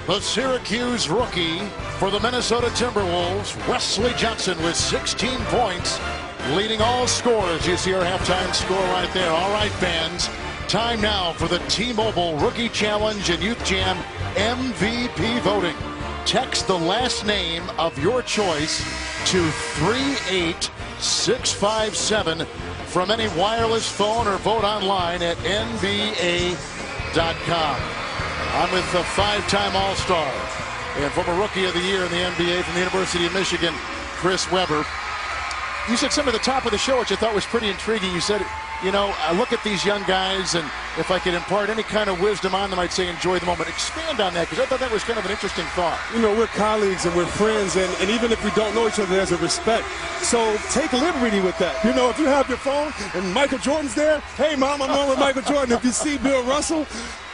The Syracuse rookie for the Minnesota Timberwolves, Wesley Johnson, with 16 points, leading all scorers. You see our halftime score right there. All right, fans, time now for the T-Mobile Rookie Challenge and Youth Jam MVP voting. Text the last name of your choice to 38657 from any wireless phone or vote online at NBA.com. I'm with the five-time All-Star and former Rookie of the Year in the NBA from the University of Michigan, Chris Webber. You said something at the top of the show which I thought was pretty intriguing. You said, you know, I look at these young guys, and if I could impart any kind of wisdom on them, I'd say enjoy the moment. Expand on that, because I thought that was kind of an interesting thought. You know, we're colleagues and we're friends, and even if we don't know each other, there's a respect. So take liberty with that. You know, if you have your phone and Michael Jordan's there, hey, Mom, I'm on with Michael Jordan. If you see Bill Russell,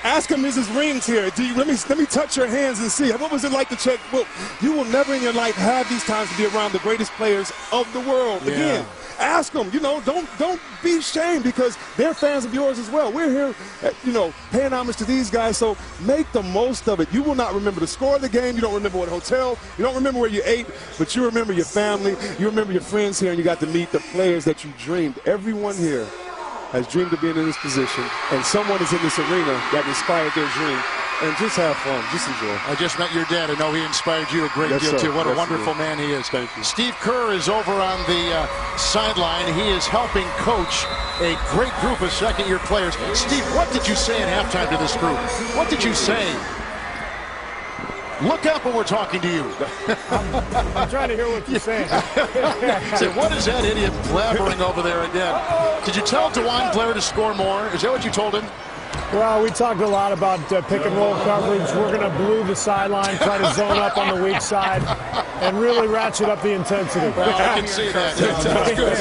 ask him, is his rings here? Let me touch your hands and see. What was it like to check? Well, you will never in your life have these times to be around the greatest players of the world. Yeah. Again, ask them. You know, don't be ashamed, because they're fans of yours as well. We're here, you know, paying homage to these guys. So make the most of it. You will not remember the score of the game. You don't remember what hotel. You don't remember where you ate, but you remember your family. You remember your friends here, and you got to meet the players that you dreamed. Everyone here has dreamed of being in this position, and someone is in this arena that inspired their dream. And just have fun, just enjoy. I just met your dad. I know he inspired you a great deal, too. What a wonderful man he is. Thank you. Steve Kerr is over on the sideline. He is helping coach a great group of second-year players. Steve, what did you say at halftime to this group? What did you say? Look up when we're talking to you. I'm trying to hear what you're saying. Say, what is that idiot blabbering over there again? Did you tell DeJuan Blair to score more? Is that what you told him? Well, we talked a lot about pick and roll coverage. We're going to blue the sideline, try to zone up on the weak side, and really ratchet up the intensity. Well, I can see that. That's good.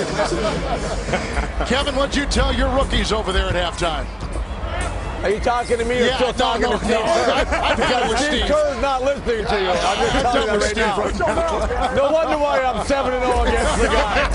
Kevin, what'd you tell your rookies over there at halftime? Are you talking to me or still talking to Steve Kerr? I've got with Steve Steve. Kerr's not listening to you. I'm just telling you right now. No wonder why I'm 7-0 against the guy.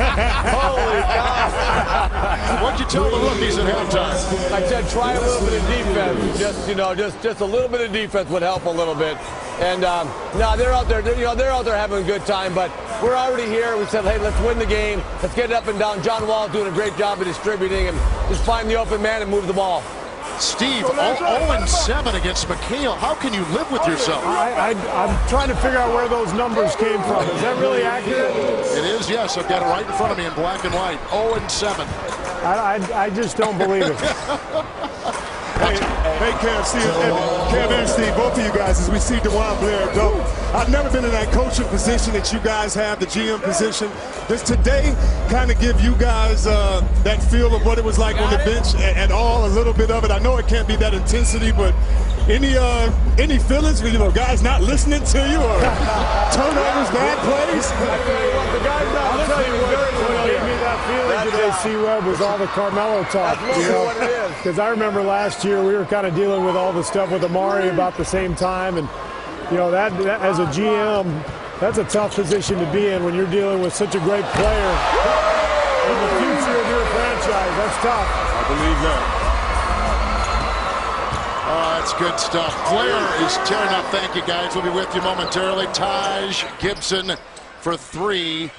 Holy cow. What'd you tell the rookies at halftime? I said try a little bit of defense. Just, you know, just a little bit of defense would help a little bit. And no, they're out there. They're out there having a good time. But we're already here. We said, hey, let's win the game. Let's get it up and down. John Wall's doing a great job of distributing, and just find the open man and move the ball. Steve, 0-7 against McHale. How can you live with yourself? I'm trying to figure out where those numbers came from. Is that really accurate? It is, yes. I've got it right in front of me in black and white. 0-7. I just don't believe it. Hey, Kev, Kev and Steve, both of you guys, as we see DeJuan Blair go, I've never been in that coaching position that you guys have, the GM position. Does today kind of give you guys that feel of what it was like on the bench and all, a little bit of it? I know it can't be that intensity, but any feelings, you know, guys not listening to you or turnovers, bad plays? I tell you what, the guys not listening very well. Gave me that feeling today, C-Web, was all the Carmelo talk. That's mostly what it is. Because I remember last year we were kind of dealing with all the stuff with Amari about the same time, and you know that as a GM, that's a tough position to be in when you're dealing with such a great player in the future of your franchise. That's tough. I believe that. Oh, that's good stuff. Blair is tearing up. Thank you, guys. We'll be with you momentarily. Taj Gibson for 3.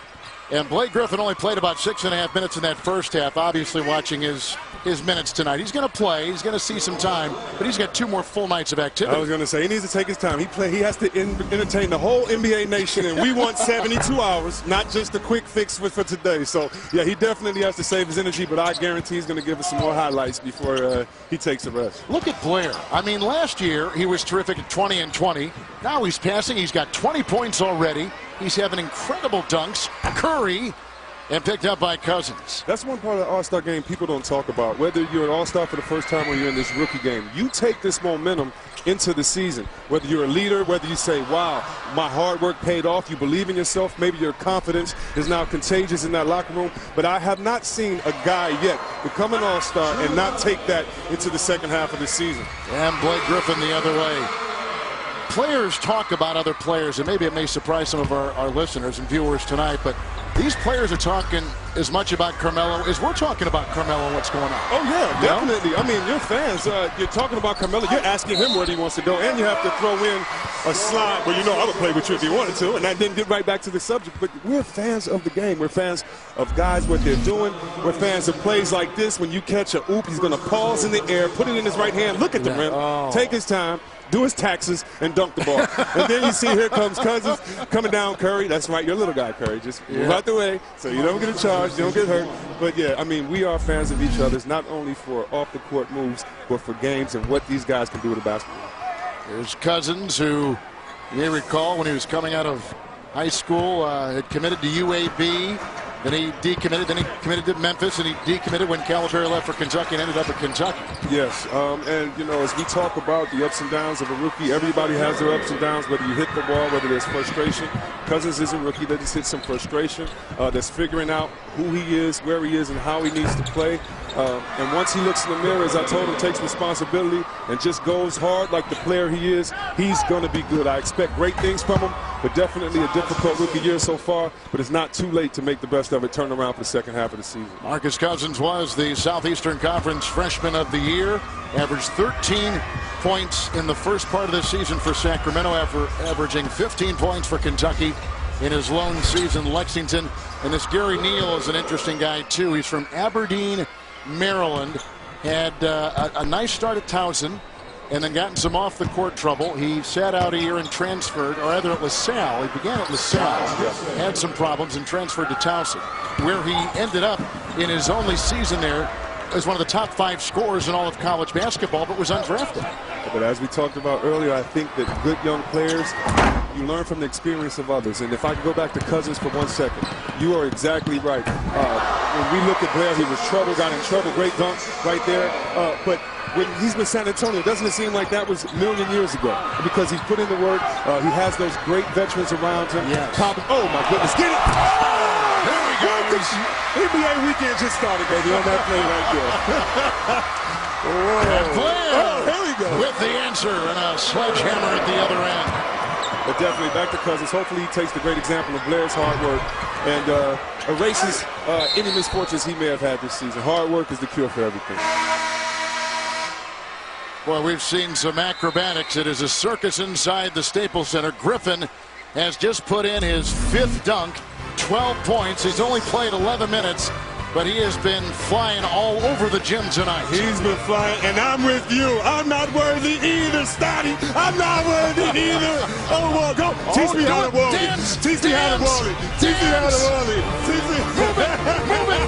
And Blake Griffin only played about 6.5 minutes in that first half, obviously watching his minutes tonight. He's going to play. He's going to see some time, but he's got 2 more full nights of activity. I was going to say, he needs to take his time. He has to entertain the whole NBA nation, and we want 72 hours, not just a quick fix for today. So, yeah, he definitely has to save his energy, but I guarantee he's going to give us some more highlights before he takes a rest. Look at Blair. I mean, last year he was terrific at 20 and 20. Now he's passing. He's got 20 points already. He's having incredible dunks. Curry and picked up by Cousins. That's one part of the All-Star game people don't talk about. Whether you're an All-Star for the first time or you're in this rookie game, you take this momentum into the season. Whether you're a leader, whether you say, wow, my hard work paid off, you believe in yourself, maybe your confidence is now contagious in that locker room. But I have not seen a guy yet become an All-Star and not take that into the second half of the season. And Blake Griffin the other way. Players talk about other players, and maybe it may surprise some of our listeners and viewers tonight, but these players are talking as much about Carmelo as we're talking about Carmelo and what's going on. Oh, yeah, definitely. I mean, you're fans. You're talking about Carmelo. You're asking him where he wants to go, and you have to throw in a slide where I would play with you if you wanted to, and then get right back to the subject. But we're fans of the game. We're fans of guys, what they're doing. We're fans of plays like this. When you catch a oop, he's going to pause in the air, put it in his right hand, look at the rim, take his time, do his taxes, and dunk the ball. And then you see here comes Cousins coming down Curry. That's right, you're a little guy, Curry. Just move out the way so you don't get a charge, you don't get hurt. But, yeah, I mean, we are fans of each other's, not only for off-the-court moves, but for games and what these guys can do with the basketball. There's Cousins, who you may recall when he was coming out of high school, had committed to UAB. Then he decommitted. Then he committed to Memphis, and he decommitted when Calipari left for Kentucky and ended up at Kentucky. Yes, and as we talk about the ups and downs of a rookie, everybody has their ups and downs. Whether you hit the ball, whether there's frustration. Cousins is a rookie that just hit some frustration. That's figuring out who he is, where he is, and how he needs to play. And once he looks in the mirror, as I told him, takes responsibility and just goes hard like the player he is, he's going to be good. I expect great things from him, but definitely a difficult rookie year so far. But it's not too late to make the best of it, turn around for the second half of the season. Marcus Cousins was the Southeastern Conference Freshman of the Year, averaged 13 points in the first part of the season for Sacramento, after averaging 15 points for Kentucky in his lone season, Lexington. And this Gary Neal is an interesting guy, too. He's from Aberdeen, Maryland. Had a nice start at Towson, and then got in some off-the-court trouble. He sat out a year and transferred, or rather at LaSalle. He began at LaSalle, had some problems, and transferred to Towson, where he ended up in his only season there as one of the top 5 scorers in all of college basketball, but was undrafted. But as we talked about earlier, I think that good young players, you learn from the experience of others. And if I could go back to Cousins for 1 second, you are exactly right. When we look at Blair, he was got in trouble, great dunk right there. But when he's with San Antonio, doesn't it seem like that was a million years ago? Because he's put in the work. He has those great veterans around him. Yes. Oh, my goodness. Get it! There we go. NBA weekend just started, baby, on that play right there. Oh, here we go. With the answer and a sledgehammer at the other end. But definitely back to Cousins. Hopefully he takes the great example of Blair's hard work and erases any misfortunes he may have had this season. Hard work is the cure for everything. Boy, we've seen some acrobatics. It is a circus inside the Staples Center. Griffin has just put in his 5th dunk, 12 points. He's only played 11 minutes, but he has been flying all over the gym tonight. He's been flying, and I'm with you. I'm not worthy either, Stotty. I'm not worthy either. Oh, well, go. Teach me how to wall it. Teach me how to wall it. Teach me how to wall it. Teach me. Move it. Move it.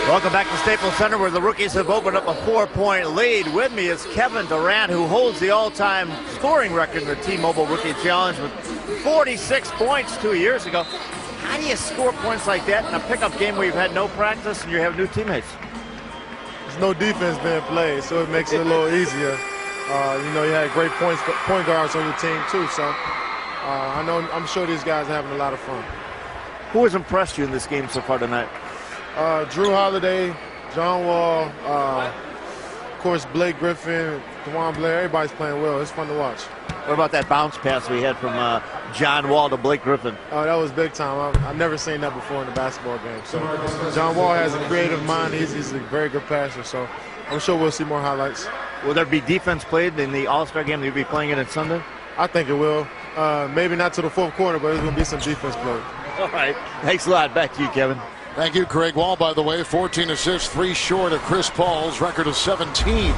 Welcome back to Staples Center, where the rookies have opened up a 4-point lead. With me is Kevin Durant, who holds the all-time scoring record in the T-Mobile Rookie Challenge with 46 points 2 years ago. How do you score points like that in a pickup game where you've had no practice and you have new teammates? There's no defense being played, so it makes it a little easier. You had great point guards on your team, too, so I'm sure these guys are having a lot of fun. Who has impressed you in this game so far tonight? Drew Holiday, John Wall, of course, Blake Griffin, DeJuan Blair. Everybody's playing well. It's fun to watch. What about that bounce pass we had from John Wall to Blake Griffin? Oh, that was big time. I've never seen that before in a basketball game. So John Wall has a creative mind. He's a very good passer. So I'm sure we'll see more highlights. Will there be defense played in the All-Star game? You'll be playing it on Sunday? I think it will. Maybe not to the 4th quarter, but there's going to be some defense played. All right. Thanks a lot. Back to you, Kevin. Thank you, Craig Wall, by the way. 14 assists, 3 short of Chris Paul's record of 17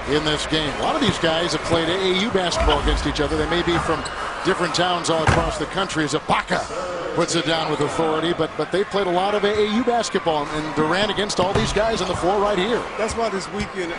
in this game. A lot of these guys have played AAU basketball against each other. They may be from different towns all across the country, as Ibaka puts it down with authority, but they played a lot of AAU basketball, and Durant against all these guys on the floor right here. That's why this weekend,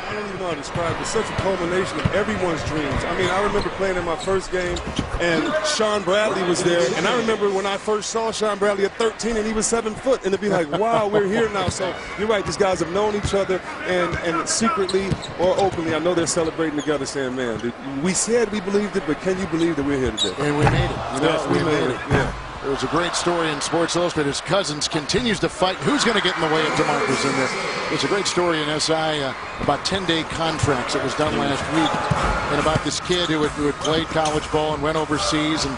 I don't even know how to describe it. It's such a culmination of everyone's dreams. I mean, I remember playing in my first game, and Sean Bradley was there. And I remember when I first saw Sean Bradley at 13, and he was 7 foot. And to be like, wow, we're here now. So you're right. These guys have known each other, and secretly or openly, I know they're celebrating together, saying, man, we said we believed it, but can you believe that we're here today? And we made it. Yes, we made it. Yeah. There was a great story in Sports Illustrated as Cousins continues to fight. Who's going to get in the way of DeMarcus in this? There's a great story in SI about 10-day contracts that was done last week, and about this kid who had played college ball and went overseas and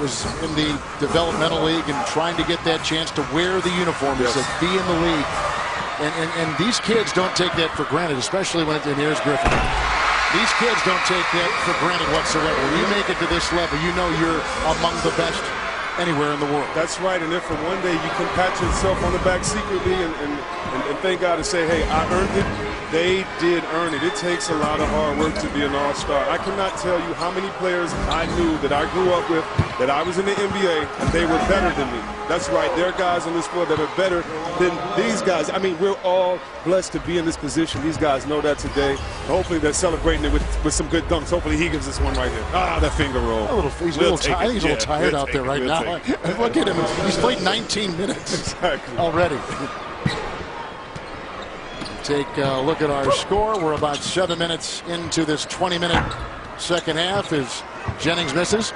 was in the developmental league and trying to get that chance to wear the uniform. He said, be in the league. And these kids don't take that for granted, especially when here's Griffin. These kids don't take that for granted whatsoever. When you make it to this level, you know you're among the best anywhere in the world. That's right, and if for one day you can pat yourself on the back secretly and thank God and say, hey, I earned it, they did earn it. It takes a lot of hard work to be an all-star. I cannot tell you how many players I knew that I grew up with, that I was in the NBA, and they were better than me. That's right, there are guys on this floor that are better than these guys. I mean, we're all blessed to be in this position. These guys know that today. Hopefully they're celebrating it with some good dunks. Hopefully he gives us one right here. Ah, that finger roll. He's I think he's a little tired out there right now. Look at him. He's played 19 minutes already. Take a look at our score. We're about 7 minutes into this 20-minute second half as Jennings misses.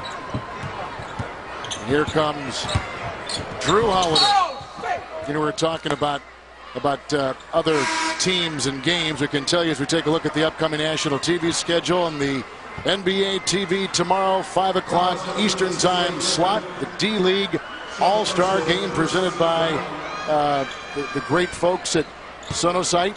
And here comes Drew Holiday. You know, we're talking about other teams and games. We can tell you as we take a look at the upcoming national TV schedule and the NBA TV tomorrow, 5 o'clock Eastern time slot. The D-League All-Star game presented by the great folks at Sonosite.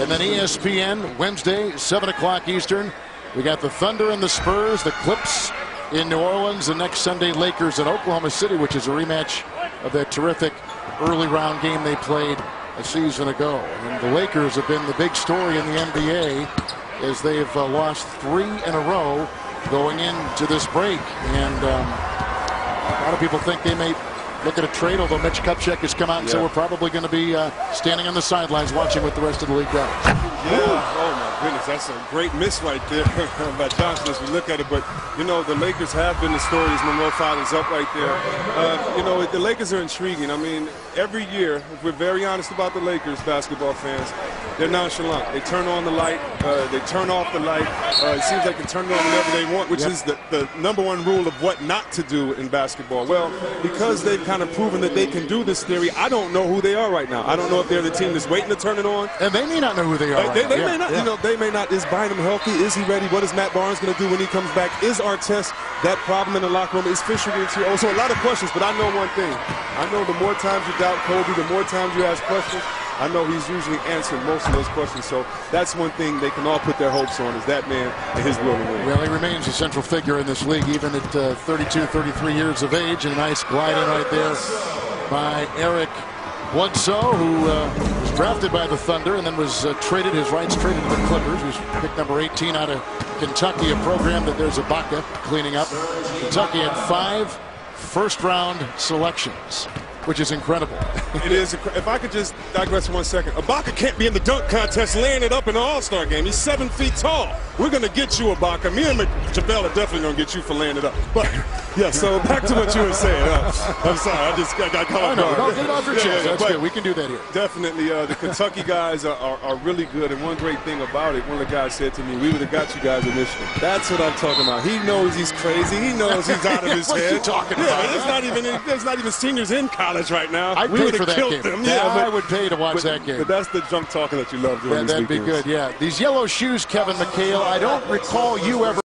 And then ESPN Wednesday, 7 o'clock Eastern. We got the Thunder and the Spurs, the Clips in New Orleans. The next Sunday, Lakers in Oklahoma City, which is a rematch of that terrific early round game they played a season ago. And the Lakers have been the big story in the NBA as they've lost 3 in a row going into this break. And a lot of people think they may look at a trade, although Mitch Kupchak has come out and said we're probably going to be standing on the sidelines watching what the rest of the league does. Yeah, oh my goodness, that's a great miss right there by Johnson as we look at it. But, you know, the Lakers have been the story as Monroe follows up right there. You know, the Lakers are intriguing. I mean, every year, if we're very honest about the Lakers basketball fans, they're nonchalant. They turn on the light, they turn off the light. It seems like they turn it on whenever they want, which is the #1 rule of what not to do in basketball. Well, because they've kind of proven that they can do this theory, I don't know who they are right now. I don't know if they're the team that's waiting to turn it on. And they may not know who they are. They may not. You know, they may not. Is Bynum healthy? Is he ready? What is Matt Barnes going to do when he comes back? Is Artest that problem in the locker room? Is Fisher getting too old? So a lot of questions, but I know one thing. I know the more times you doubt Kobe, the more times you ask questions, I know he's usually answered most of those questions. So that's one thing they can all put their hopes on, is that man and his will to win. Well, he remains a central figure in this league, even at 32, 33 years of age. And a nice glide-in right there by Eric Bledsoe, who was drafted by the Thunder and then was traded, his rights traded to the Clippers. He was picked number 18 out of Kentucky, a program that there's Ibaka cleaning up. Kentucky had 5 first-round selections, which is incredible. It is. If I could just digress for 1 second. Ibaka can't be in the dunk contest laying it up in the All-Star game. He's 7 feet tall. We're going to get you, Ibaka. Me and JaVale are definitely going to get you for laying it up. But, yeah, so back to what you were saying. I'm sorry. I got caught off guard. No, get it off your chest. That's good. We can do that here. Definitely. The Kentucky guys are really good. And one great thing about it, one of the guys said to me, we would have got you guys in Michigan. That's what I'm talking about. He knows he's crazy. He knows he's out of his head. What are you talking about? There's not even seniors in college right now. I'd pay for that game. Them. Yeah, I would pay to watch that game. But that's the junk talking that you love doing. That'd be good, yeah. These yellow shoes, Kevin McHale, I don't recall you ever